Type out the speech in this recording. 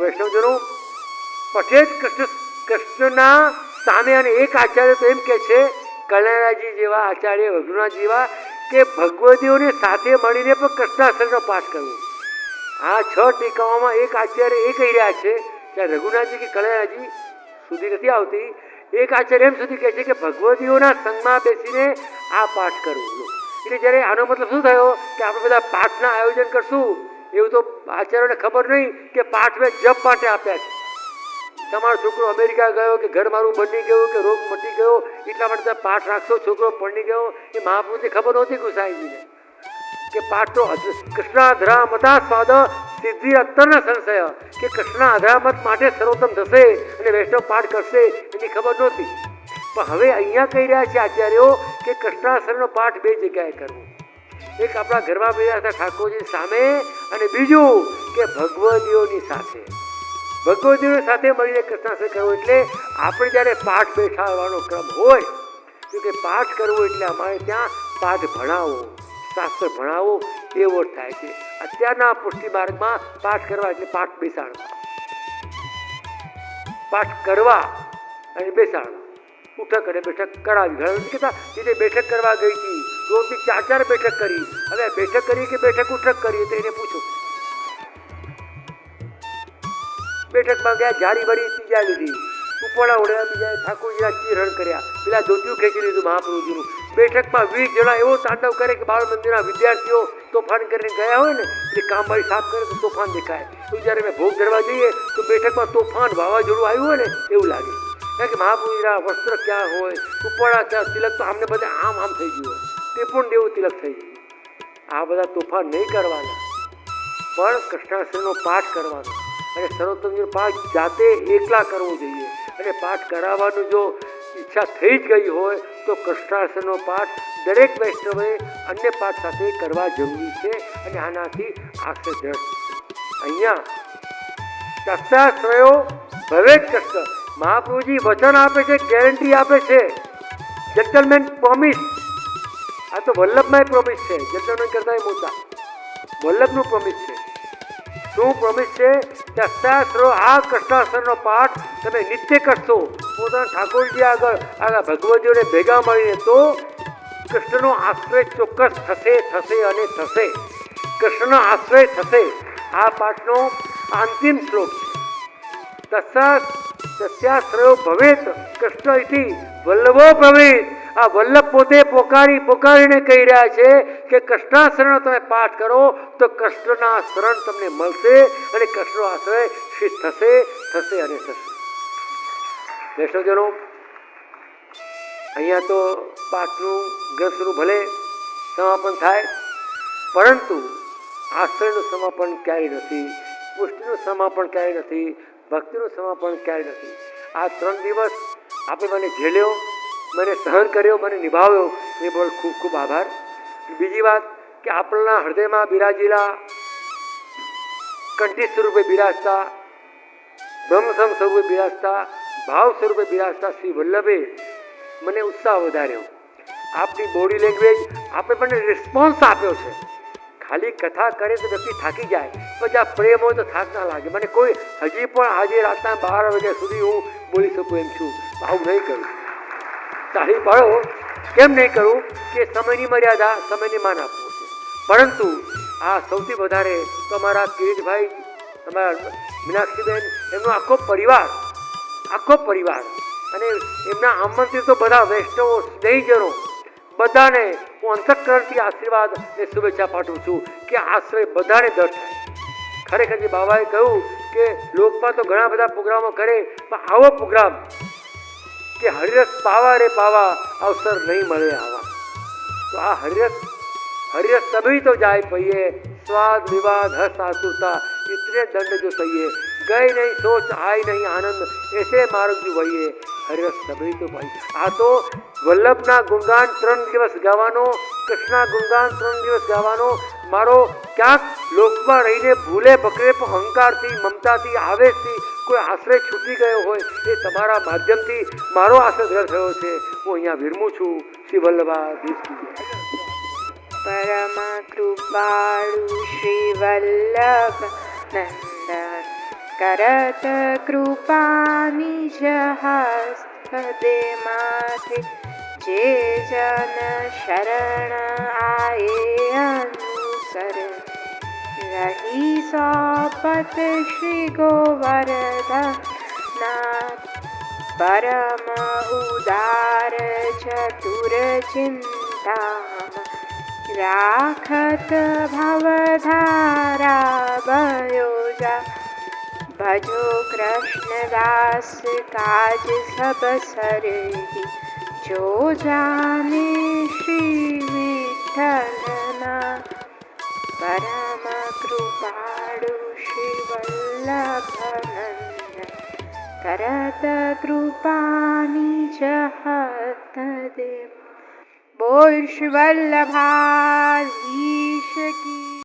વૈષ્ણવજનો પઠે કૃષ્ણના સામે. અને એક આચાર્ય તો એમ કે છે, કલ્યાણજી જેવા આચાર્ય, રઘુનાથ જેવા, કે ભગવદીઓને સાથે મળીને પણ કૃષ્ણાષ્ટકનો પાઠ કરવો. આ 6 ટીકાઓમાં એક આચાર્ય એ કહી રહ્યા છે કે રઘુનાથજી કે કલ્યાણજી સુધી નથી આવતી. એક આચાર્ય એમ સુધી કહે છે કે ભગવદીઓના સંગમાં બેસીને આ પાઠ કરવો. એટલે જ્યારે આનો મતલબ શું થયો કે આપણે બધા પાઠના આયોજન કરશું, એવું તો આચાર્યોને ખબર નહીં કે પાઠ મેં જપ માટે આપ્યા છે. તમારો છોકરો અમેરિકા ગયો કે ઘર મારું બની ગયું કે રોગ મટી ગયો એટલા માટે પાઠ રાખશો, છોકરો પરણી ગયો, એ મહાપુરુષને ખબર નહોતી ગુસાઈજીને કે પાઠનો કૃષ્ણાધરામતા સ્વાદ સિદ્ધિ અત્તરના સંશય, કે કૃષ્ણ અધરામત માટે સર્વોત્તમ થશે અને વૈષ્ણવ પાઠ કરશે એની ખબર નહોતી. પણ હવે અહીંયા કહી રહ્યા છે આચાર્યો કે કૃષ્ણાષ્ટકનો પાઠ 2 જગ્યાએ કરવો. એક આપણા ઘરમાં બેઠા હતા ઠાકોરજી સામે, અને બીજું કે ભગવદીઓની સાથે. ભગવદીઓની સાથે મળીને કૃષ્ણાષ્ટક કરવો. એટલે આપણે જ્યારે પાઠ બેઠાડવાનો ક્રમ હોય તો કે પાઠ કરવો એટલે અમારે ત્યાં પાઠ ભણાવો, શાસ્ત્ર ભણાવો એવો થાય છે. અત્યારના પુષ્ટિ માર્ગમાં પાઠ કરવા એટલે પાઠ બેસાડવા, પાઠ કરવા અને બેસાડવા, ઉઠક અને બેઠક કરાવી. ઘણા કહેતા જે બેઠક કરવા ગઈ હતી રોજની 4 બેઠક કરી, હવે બેઠક કરી કે બેઠક ઉઠક કરી તો એને પૂછો. બેઠકમાં ગયા, જારી ભરી ત્રીજા લીધી, ઉપવાળા ઉડ્યા, બીજા ઠાકોરજીના ચીરણ કર્યા, પેલા ધોતિયું ખેંચી લીધું મહાપ્રભુજીનું. બેઠકમાં 20 જણા એવો તાંડવ કરે કે બાળ મંદિરના વિદ્યાર્થીઓ તોફાન કરીને ગયા હોય ને એટલે કામવાળી સાફ કરે તો તોફાન દેખાય. તો જ્યારે અમે ભોગ ધરવા જઈએ તો બેઠકમાં તોફાન વાવાઝોડું આવ્યું હોય ને એવું લાગે. કારણ કે મહાપ્રભુજીના વસ્ત્ર ક્યાં હોય, ઉપવાળા ક્યાં, તિલક તો આમને બધા આમ થઈ ગયું હોય, તે પણ દેવું તિલક થઈ ગયું. આ બધા તોફાન નહીં કરવાના, પણ કૃષ્ણાષ્ટકનો પાઠ કરવાનો. અને સર્વોત્તમજીનો પાઠ જાતે એકલા કરવો જોઈએ. અને પાઠ કરાવવાનું જો ઈચ્છા થઈ જ ગઈ હોય તો કૃષ્ણાષ્ટકનો પાઠ દરેક વૈષ્ણવે અન્ય પાઠ સાથે કરવા જરૂરી છે. અને આનાથી આશ્રય દ્રઢ. અહીંયા કૃષ્ણાશ્રયો ભવે કૃષ્ણ. મહાપ્રભુજી વચન આપે છે, ગેરંટી આપે છે, જેન્ટલમેન પ્રોમિસ. આ તો વલ્લભમાં પ્રોમિસ છે, જેન્ટલમેન કરતા મોટા વલ્લભનું પ્રોમિસ છે. શું પ્રોમિસ છે? કૃષ્ણાશ્રયો, આ કૃષ્ણાશ્રયનો પાઠ તમે નિત્ય કરશો પોતાના ઠાકોરજી આગળ ભગવદીઓને ભેગા મળીને તો કૃષ્ણનો આશ્રય ચોક્કસ થશે, થશે અને થશે. કૃષ્ણનો આશ્રય થશે. આ પાઠનો અંતિમ શ્લોક છે. તસ્યાશ્રયો ભવેત કૃષ્ણ ઇતિ વલ્લભો ભવેત. આ વલ્લભ પોતે પોકારીને કહી રહ્યા છે કે કૃષ્ણાશ્રયનો તમે પાઠ કરો તો કૃષ્ણના શરણ તમને મળશે અને કૃષ્ણનો આશ્રય સિદ્ધ થશે, થશે અને થશે. વૈષ્ણવજનો, અહીંયા તો પાઠનું ગ્રંથનું ભલે સમાપન થાય, પરંતુ આશ્રયનું સમાપન ક્યારેય નથી, પુષ્ટિનું સમાપન ક્યારેય નથી, ભક્તિનું સમાપન ક્યારેય નથી. આ 3 દિવસ આપણે મને ઝેલ્યો, મને સહન કર્યો, મને નિભાવ્યો, એ બહુ ખૂબ ખૂબ આભાર. બીજી વાત કે આપણા હૃદયમાં બિરાજેલા, કંઠી સ્વરૂપે બિરાજતા, બ્રહ્મસમ સ્વરૂપે બિરાજતા, ભાવ સ્વરૂપે બિરાજતા શ્રી વલ્લભે મને ઉત્સાહ વધાર્યો. આપની બોડી લેંગ્વેજ આપણે મને રિસ્પોન્સ આપ્યો છે. ખાલી કથા કરે તો વ્યક્તિ થાકી જાય, પણ જ્યાં પ્રેમ હોય તો થાક ના લાગે. મને કોઈ હજી પણ આજે રાતના 12 વાગ્યા સુધી હું બોલી શકું એમ છું. આવું નહીં કરું, તાળી પાડો. કેમ નહીં કરું કે સમયની મર્યાદા, સમયને માન આપવું છે. પરંતુ આ સૌથી વધારે તો અમારા કિરીટભાઈ, અમારા મીનાક્ષીબેન, એમનો આખો પરિવાર અને એમના આમંત્રિત તો બધા વૈષ્ણવો, સ્નેહીજનો બધાને હું અંતઃકરણથી આશીર્વાદ અને શુભેચ્છા પાઠવું છું કે આશ્રય બધાને દર થાય. ખરેખર જે બાબાએ કહ્યું કે લોકમાં તો ઘણા બધા પ્રોગ્રામો કરે, પણ આવો પ્રોગ્રામ કે હરિરસ પાવા રે પાવા અવસર નહીં મળે આવા. તો આ હરિરસ તभी तो जाए पहिए, स्वाद विवाद हर्ष आतुरता इतने दंड जो सहिए, गए नहीं सोच आए नहीं आनंद, ऐसे मार्ग जो वहिए, हरिरस तभी तो भाई. આ તો વલ્લભના ગુણગાન 3 દિવસ ગાવાનો, કૃષ્ણના ગુણગાન 3 દિવસ ગાવાનો. મારો ક્યાંક લોકમાં રહીને ભૂલે બકરે પણ અહંકારથી, મમતાથી, આવેશથી કોઈ આશ્રય છૂટી ગયો હોય એ તમારા માધ્યમથી મારો આશ્રય દ્રઢ થયો છે. હું અહીંયા વિરમું છું. શ્રી વલ્લભાધીશ. પરમ કૃપાળુ શ્રી વલ્લભ નંદન करत कृपा निज हस्तदे माथे जे जन शरण आए अनुसर रही सौपत श्री गोवर्धनाथ परम उदार चतुर चिंता राखत भवधारा बयोजा भजो कृष्णदास काज सब सरहि जो जाने श्री विठ्ठलना परम कृपाळु श्री वल्लभनंदन करत कृपा निज हस्त दे बोल श्री वल्लभाधीश